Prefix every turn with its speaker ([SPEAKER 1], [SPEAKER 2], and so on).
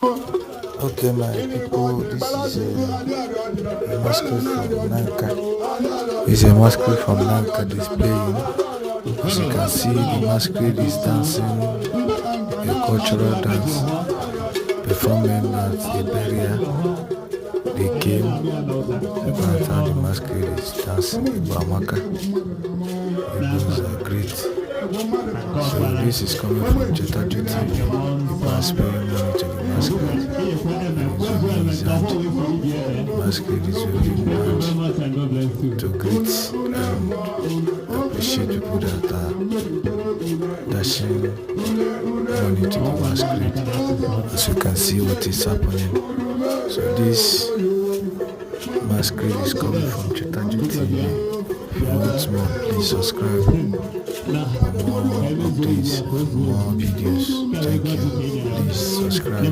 [SPEAKER 1] Okay, my people, this is a masquerade from Nanka. It's a masquerade from Nanka displaying. As you can see, the masquerade is dancing a cultural dance, performing at a burial. They came about how the masquerade is dancing igbo Amaka. Igbos are great. So this is coming from Jetaju TV. People are sparing money to the masquerade. And it's really easy. Masquerade is really important to greet and appreciate people that are dashing money to the masquerade. As you can see what is happening. So this masquerade is coming from Jetaju TV. If you want more, please subscribe for more updates, more videos. Thank you. Please subscribe.